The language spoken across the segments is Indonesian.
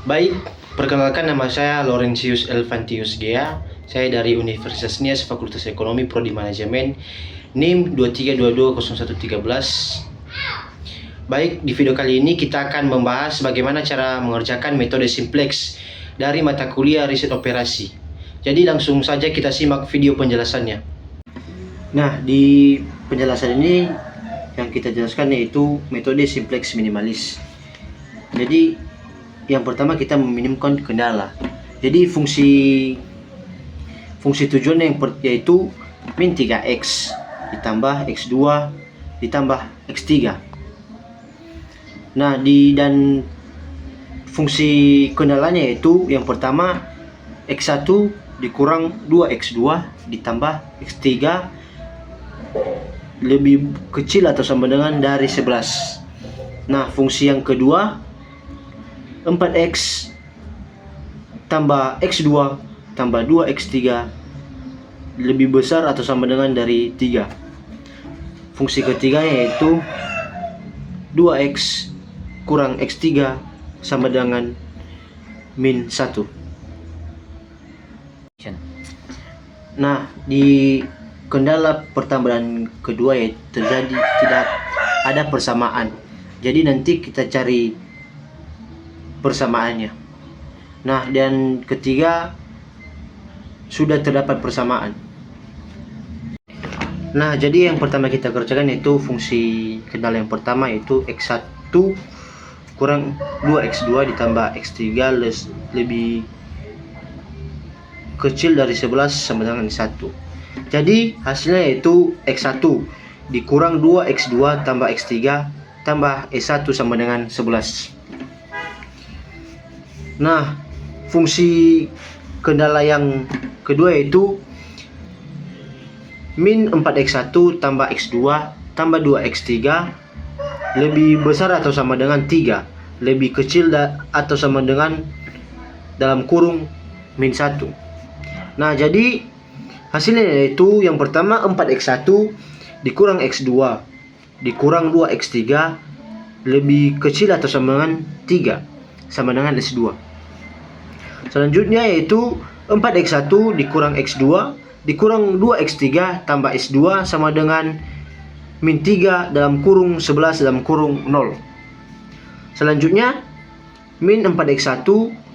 Baik, perkenalkan nama saya Laurentius Elvantius Gea. Saya dari Universitas Nias Fakultas Ekonomi Prodi Manajemen, NIM 23220113. Baik, di video kali ini kita akan membahas bagaimana cara mengerjakan metode simplex dari mata kuliah riset operasi. Jadi langsung saja kita simak video penjelasannya. Nah, di penjelasan ini yang kita jelaskan yaitu metode simplex minimalis. Jadi yang pertama kita meminimumkan kendala. Jadi fungsi tujuan yaitu min 3x ditambah x2 ditambah x3. Nah, dan fungsi kendalanya yaitu yang pertama x1 dikurang 2x2 ditambah x3 lebih kecil atau sama dengan dari 11. Nah, fungsi yang kedua 4x tambah x2 tambah 2x3 lebih besar atau sama dengan dari 3. Fungsi ketiga yaitu 2x kurang x3 sama dengan min 1. Nah, di kendala pertama dan kedua yaitu terjadi tidak ada persamaan. Jadi nanti kita cari persamaannya. Nah, dan ketiga sudah terdapat persamaan. Nah, jadi yang pertama kita kerjakan yaitu fungsi kendala yang pertama yaitu x1 kurang 2x2 ditambah x3 lebih kecil dari 11 sama dengan 1. Jadi hasilnya yaitu x1 dikurang 2x2 tambah x3 tambah s1 sama dengan 11. Nah, fungsi kendala yang kedua yaitu min 4x1 tambah x2 tambah 2x3 lebih besar atau sama dengan 3, lebih kecil atau sama dengan dalam kurung min 1. Nah, jadi hasilnya yaitu yang pertama 4x1 dikurang x2 dikurang 2x3 lebih kecil atau sama dengan 3 sama dengan s2. Selanjutnya yaitu 4x1 dikurang x2 dikurang 2x3 tambah s2 sama dengan min 3 dalam kurung 11 dalam kurung 0. Selanjutnya min 4x1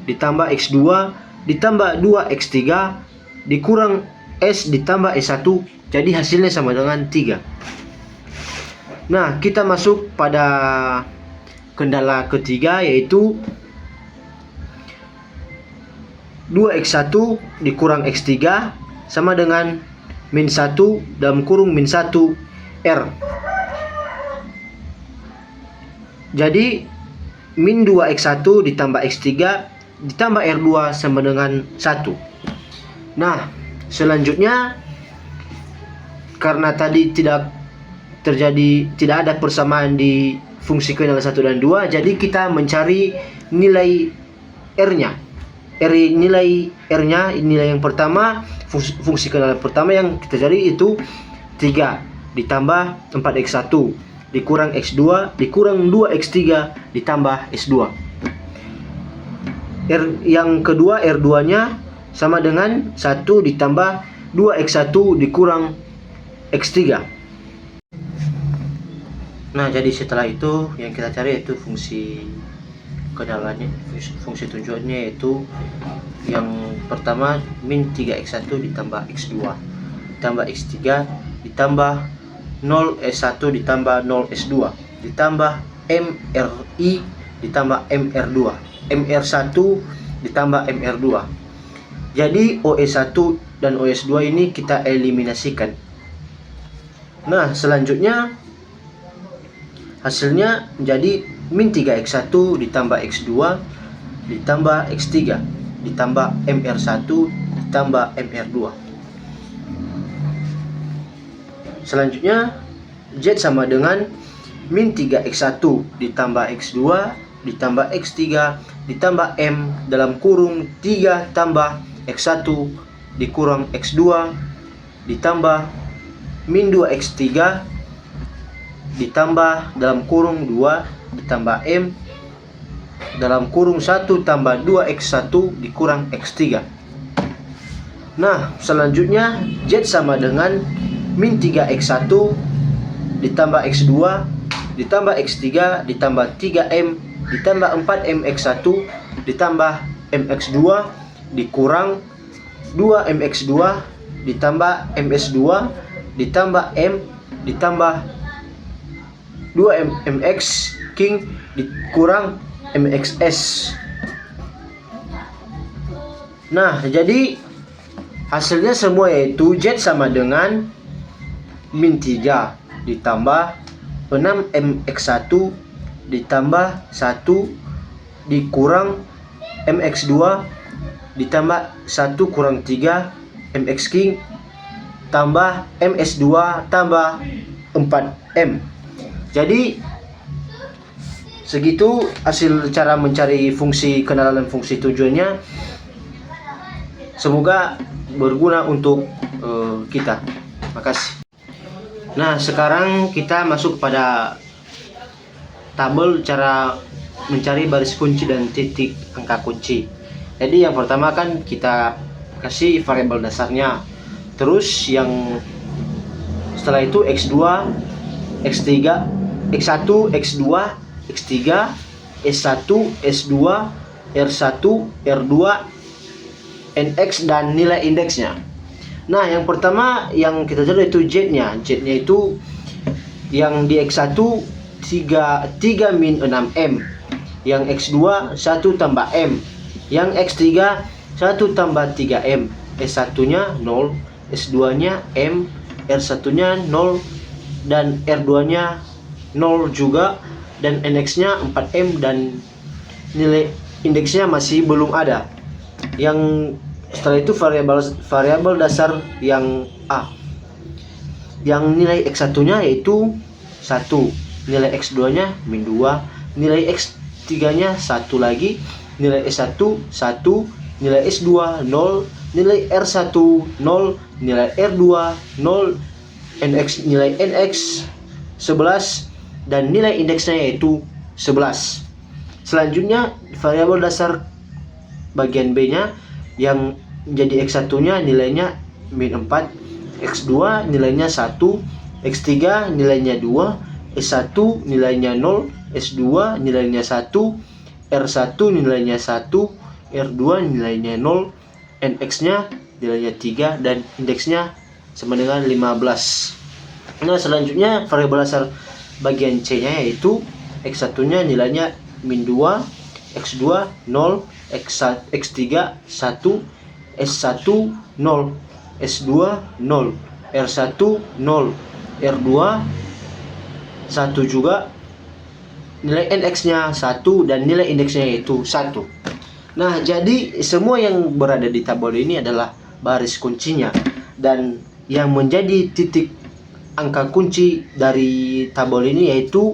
ditambah x2 ditambah 2x3 dikurang s ditambah s1, jadi hasilnya sama dengan 3. Nah, kita masuk pada kendala ketiga yaitu 2x1 dikurang x3 sama dengan min 1 dalam kurung min 1 R. Jadi min 2x1 ditambah x3 ditambah R2 sama dengan 1. Nah, selanjutnya karena tadi tidak ada persamaan di fungsi kendala 1 dan 2, jadi kita mencari nilai R-nya. Nilai R-nya, nilai yang pertama, fungsi kendala pertama yang kita cari itu 3 ditambah 4x1 dikurang x2 dikurang 2x3 ditambah s2. Yang kedua R2-nya sama dengan 1 ditambah 2x1 dikurang x3. Nah, jadi setelah itu yang kita cari yaitu fungsi kendalanya, fungsi tujuannya yaitu yang pertama min 3x1 ditambah x2 ditambah x3 ditambah 0s1 ditambah 0s2 ditambah mri ditambah mr2 mr1 ditambah mr2. Jadi os1 dan os2 ini kita eliminasikan. Nah, selanjutnya hasilnya menjadi min 3x1 ditambah x2 ditambah x3 ditambah mr1 ditambah mr2. Selanjutnya z sama dengan min 3x1 ditambah x2 ditambah x3 ditambah m dalam kurung 3 tambah x1 dikurang x2 ditambah min 2x3 ditambah dalam kurung 2 ditambah m dalam kurung 1 tambah 2x1 dikurang x3. Nah, selanjutnya Z sama dengan min 3x1 ditambah x2 ditambah x3 ditambah 3m ditambah 4mx1 ditambah mx2 dikurang 2mx2 ditambah ms2 ditambah m ditambah 2mx king dikurang mxs. Nah, jadi hasilnya semua yaitu Z sama dengan min 3 ditambah 6mx1 ditambah 1 dikurang mx2 ditambah 1 kurang 3 mx king tambah ms2 tambah 4m. Jadi segitu hasil cara mencari fungsi kenalan fungsi tujuannya. Semoga berguna untuk kita. Makasih. Nah, sekarang kita masuk pada tabel cara mencari baris kunci dan titik angka kunci. Jadi yang pertama kan kita kasih variabel dasarnya. Terus yang setelah itu x2, x3, x1, x2, x3, s1, s2, r1, r2, nx dan nilai indeksnya. Nah, yang pertama yang kita cari itu Z-nya. Z-nya itu yang di X1 3 min 6M. Yang X2 1 tambah M. Yang X3 1 tambah 3M. S1-nya 0, S2-nya M, R1-nya 0 dan R2-nya 0 juga, dan NX-nya 4M dan nilai indeksnya masih belum ada. Yang setelah itu variabel dasar yang A. Yang nilai X1-nya yaitu 1, nilai X2-nya min 2, nilai X3-nya 1 lagi, nilai S1 1, nilai S2 0, nilai R1 0, nilai R2 0, nilai NX 11 dan nilai indeksnya yaitu 11. Selanjutnya variabel dasar bagian B-nya yang menjadi X1-nya nilainya min 4, X2 nilainya 1, X3 nilainya 2, S1 nilainya 0, S2 nilainya 1, R1 nilainya 1, R2 nilainya 0, NX-nya nilainya 3 dan indeksnya sama dengan 15. Nah, selanjutnya variabel dasar bagian C-nya yaitu X1-nya nilainya min 2, X2 0, X3 1, S1 0, S2 0, R1 0, R2 1 juga, nilai NX-nya 1 dan nilai indeksnya yaitu 1. Nah, jadi semua yang berada di tabel ini adalah baris kuncinya, dan yang menjadi titik angka kunci dari tabel ini yaitu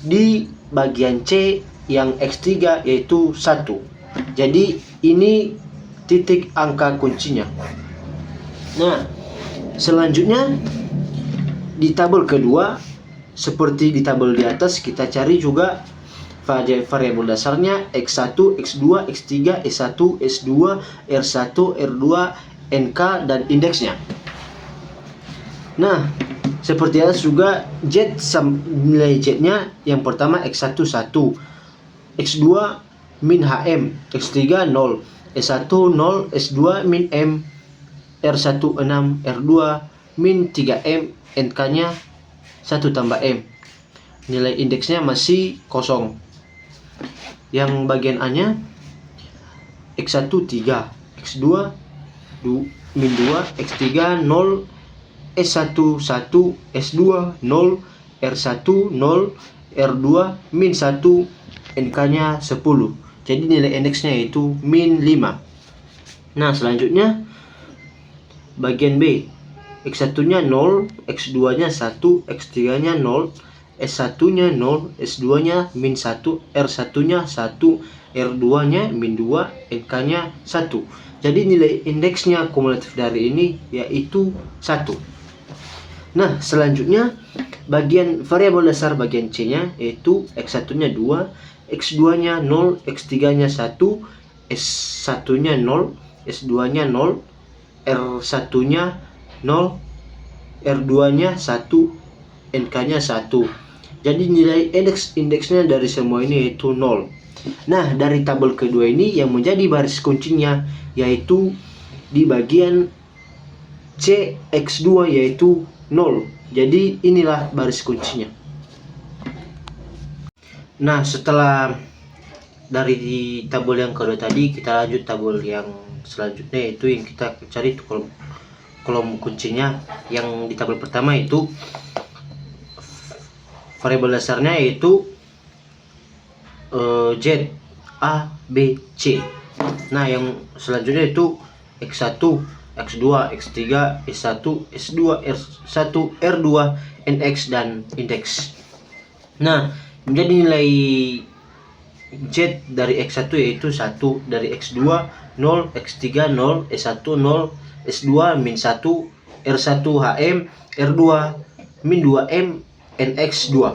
di bagian C yang X3 yaitu 1. Jadi ini titik angka kuncinya. Nah, selanjutnya di tabel kedua seperti di tabel di atas, kita cari juga variabel dasarnya X1, X2, X3, S1, S2, R1, R2, NK dan indeksnya. Nah, seperti atas juga Z nilai Z-nya yang pertama X1 1, X2 min HM, X3 0, S1 0, S2 min M, R1 6, R2 min 3M, NK-nya 1 tambah M. Nilai indeksnya masih kosong. Yang bagian A-nya X1 3, X2 min 2, X3 0, S1 1, S2 0, R1 0, R2 min 1, NK-nya 10. Jadi nilai indeksnya yaitu min 5. Nah, selanjutnya bagian B. X1-nya 0, X2-nya 1, X3-nya 0, S1-nya 0, S2-nya min 1, R1-nya 1, R2-nya min 2, NK-nya 1. Jadi nilai indeksnya kumulatif dari ini yaitu 1. Nah, selanjutnya bagian variabel dasar bagian C-nya yaitu X1-nya 2, X2 nya 0, X3 nya 1, S1 nya 0, S2 nya 0, R1 nya 0, R2 nya 1, NK nya 1. Jadi nilai indeksnya dari semua ini yaitu 0. Nah, dari tabel kedua ini yang menjadi baris kuncinya yaitu di bagian C X2 yaitu 0. Jadi inilah baris kuncinya. Nah, setelah dari tabel yang kedua tadi, kita lanjut tabel yang selanjutnya, yaitu yang kita cari itu kolom kuncinya. Yang di tabel pertama itu variabel dasarnya yaitu Z, A, B, C. Nah, yang selanjutnya itu X1, X2, X3, S1, S2, R1, R2, NX, dan indeks. Nah, menjadi nilai Z dari X1 yaitu 1, dari X2 0, X3 0, S1 0, S2 min 1, R1 HM, R2 min 2M, NX 2.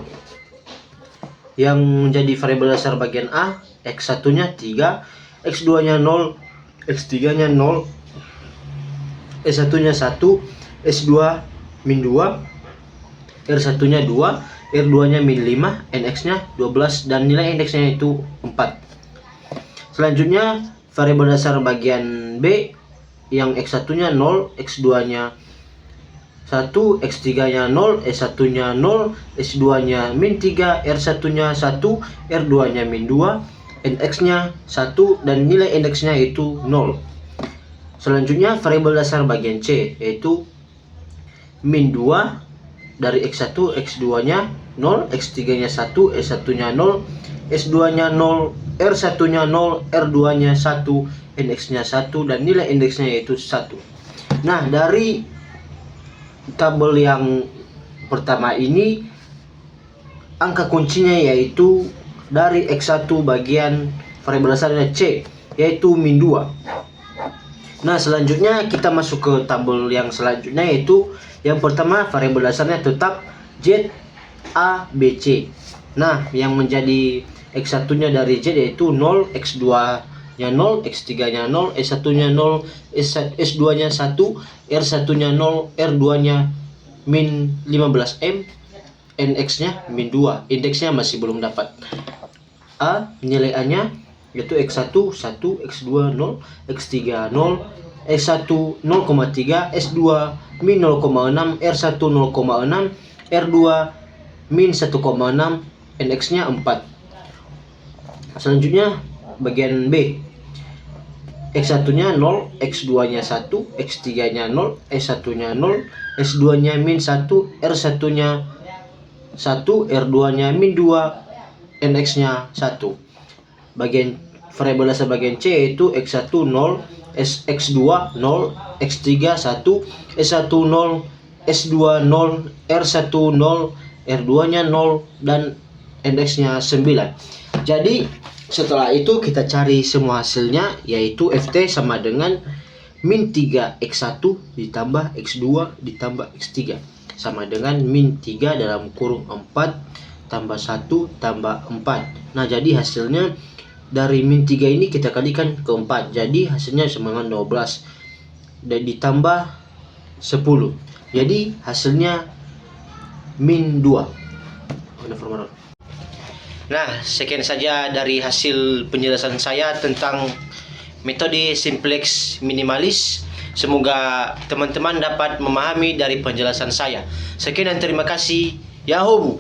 Yang menjadi variabel dasar bagian A, X1 nya 3, X2 nya 0, X3 nya 0, S1 nya 1, S2 min 2, R1 nya 2, R2 nya min 5, NX nya 12, dan nilai indeksnya itu 4. Selanjutnya variabel dasar bagian B yang X1 nya 0, X2 nya 1, X3 nya 0, S1 nya 0, S2 nya min 3, R1 nya 1, R2 nya min 2, NX nya 1, dan nilai indeksnya itu 0. Selanjutnya variabel dasar bagian C yaitu min 2 dari X1, X2 nya 0, X3 nya 1, S1 nya 0, S2 nya 0, R1 nya 0, R2 nya 1, NX nya 1, dan nilai indeksnya yaitu 1. Nah, dari tabel yang pertama ini angka kuncinya yaitu dari X1 bagian variabel dasarnya C yaitu min 2. Nah, selanjutnya kita masuk ke tabel yang selanjutnya yaitu yang pertama variabel dasarnya tetap Z, A, B, C. Nah, yang menjadi X1 nya dari Z yaitu 0, X2 nya 0, X3 nya 0, S1 nya 0, S2 nya 1, R1 nya 0, R2 nya min 15M, NX nya min 2. Indeksnya masih belum dapat. A, nilai A nya yaitu X1 1, X2 0, X3 0, S1 0,3, S2 min 0,6, R1 0,6, R2 min 1,6, NX nya 4. Selanjutnya bagian B, X1 nya 0, X2 nya 1, X3 nya 0, S1 nya 0, S2 nya min 1, R1 nya 1, R2 nya min 2, NX nya 1. Bagian variabel dasar bagian C yaitu X1 0, X2 0, X3 1, S1 0, S2 0, R1 0, R2 nya 0, dan NX nya 9. Jadi setelah itu kita cari semua hasilnya yaitu FT sama dengan min 3 X1 ditambah X2 ditambah X3 sama dengan min 3 dalam kurung 4 tambah 1 tambah 4. Nah, jadi hasilnya dari min 3 ini kita kalikan ke 4. Jadi hasilnya sama dengan 12 dan ditambah 10. Jadi hasilnya min 2. Nah, sekian saja dari hasil penjelasan saya tentang metode simplex minimalis. Semoga teman-teman dapat memahami dari penjelasan saya. Sekian dan terima kasih. Yahoo!